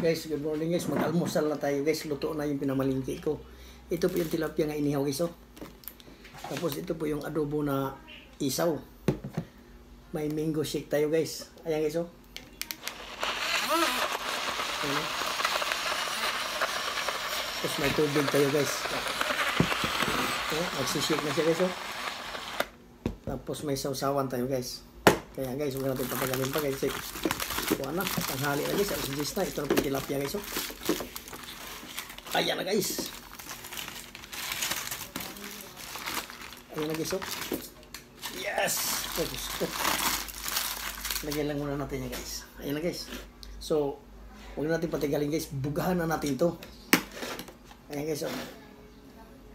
Guys, good morning guys. Mag-almusal na tayo guys. Luto na yung pinamalingki ko. Ito po yung tilapia nga inihaw guys. Oh. Tapos ito po yung adobo na isaw. May mango shake tayo guys. Ayan guys. Oh. Ayan. Tapos may tubig tayo guys. Oh, magsishake na siya guys. Oh. Tapos may sausawan tayo guys. Kaya guys, huwag natin papagamin pa guys. Kuha na, tanghali na guys, alas 10 na. Ito na po yung tilapia guys. Oh. Ayan na guys. Ayan na guys. Oh. Yes! Lagyan lang muna natin yan guys. Ayan na guys. So, huwag natin patigalin guys. Bugahan na natin to. Ayan guys. Oh.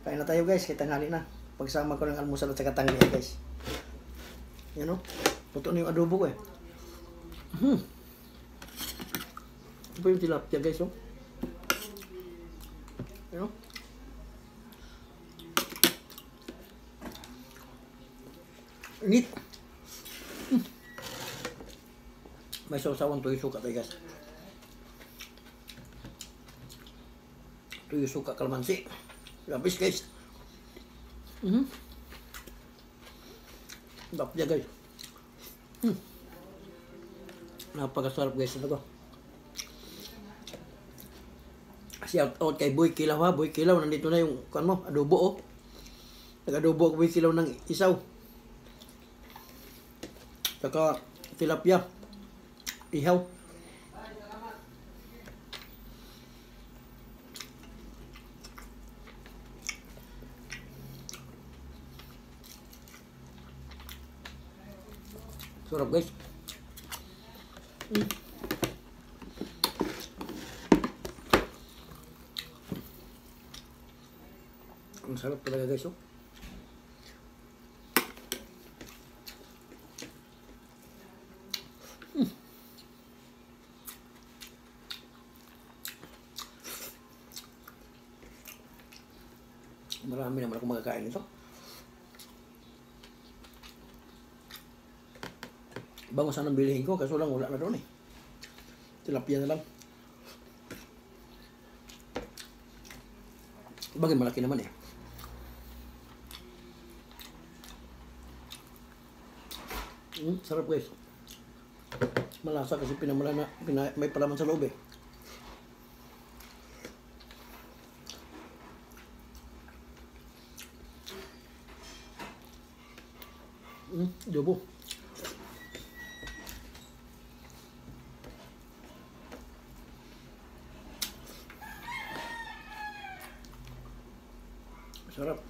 Kain na tayo guys, kaya tanghali na. Pagsama ko ng almusal at saka tanghali guys. Yan o. Luto na yung adobo ko eh. Ito po yung tilapia guys, oh. You know? Init. May sausawan tuyo suka tayo guys. Tuyo suka kalamansi. Labis guys. Tilapia guys. Napakasarap guys na to. Shout out kay Boy Kilaw ha. Boy Kilaw, nandito na yung adobo oh. Nag-adobo Boy Kilaw ng isaw. Saka tilapia. Ihaw. Sarap guys. Ang sarap talaga guys oh. Marami naman ako magkakain nito. Bango sanang bilihin ko kaso lang wala na doon eh. Tilapia na lang. Bagay malaki naman eh. Sarap guys. Malasa kasi may palaman sa loob eh. Adobo. Sarap.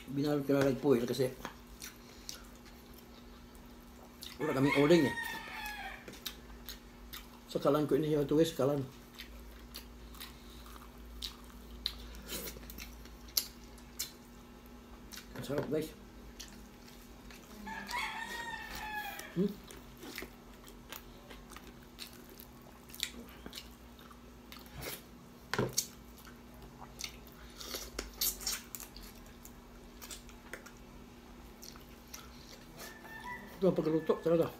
Binalot ko na nagpuil kasi wala kaming uling eh. Sa kalan ko inihaw ito guys, kalan. Sarap guys. Ito ang pagluto talaga.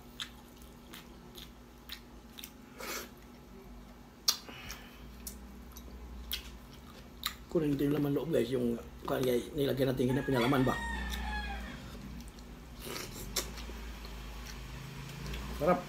Kunin ito yung laman loob guys, yung kaya nilagyan natin na pinalaman ba. Sarap.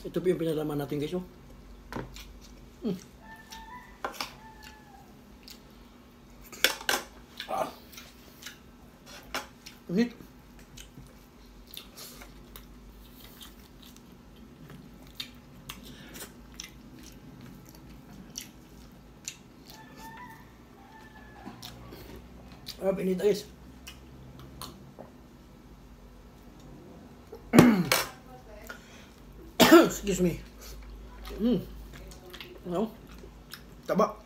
Ito po yung pinalaman natin guys oh. Init. Init guys. Excuse me. No? Taba.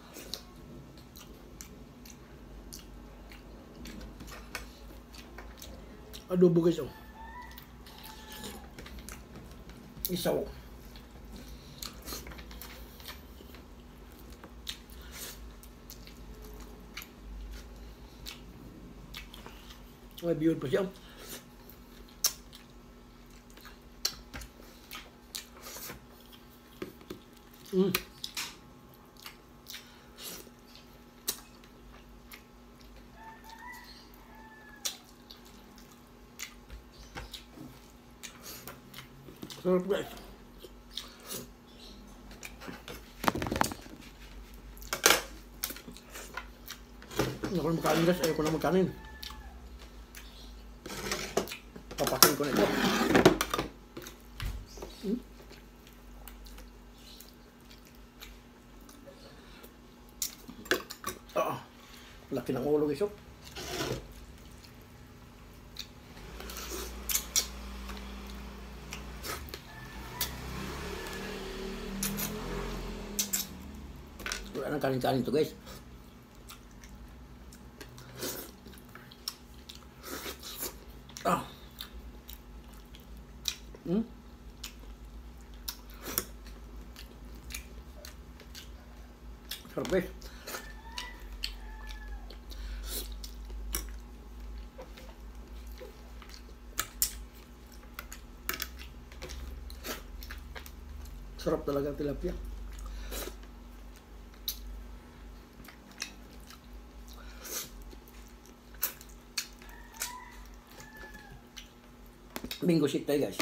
Adobo guys oh. Isaw. May biyod pa siya. Sarap guys. Ako na makanin guys, ayoko na makanin. Papakin ko na ito. Laki ng ulo guys. Wala nang kanin-kanin to guys. Sarap guys. Sarap talaga ang tilapia. Bingo shit tayo guys.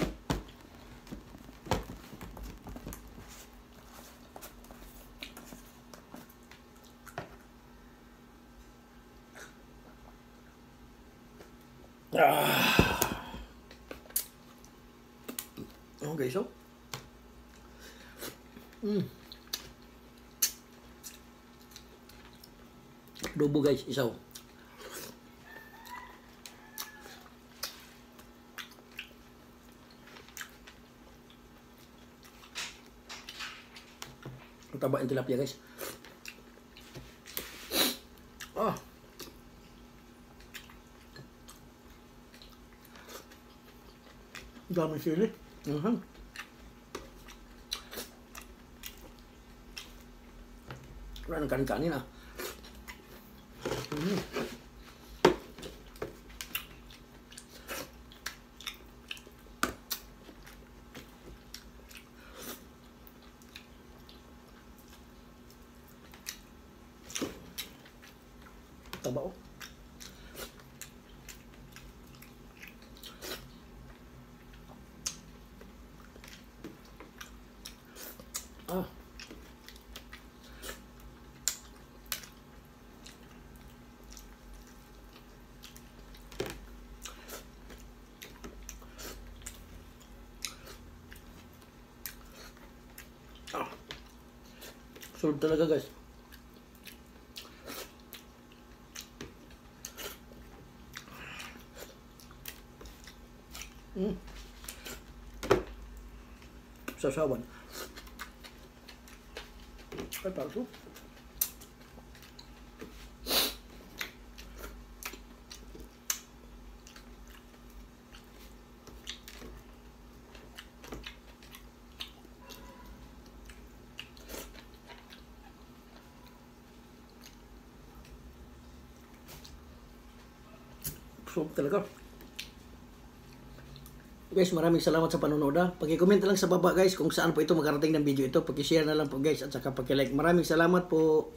Okay, so adobo guys, isaw. Ang taba yung tilapia guys. Dami sili. Wala nang kanin-kanin ah. Taba oh. Solve talaga guys. Sasawan. Ay, palso. Solve talaga. Guys, maraming salamat sa panonood. Paki-comment lang sa baba guys kung saan po ito makarating ng video ito. Paki-share na lang po guys at saka paki-like. Maraming salamat po.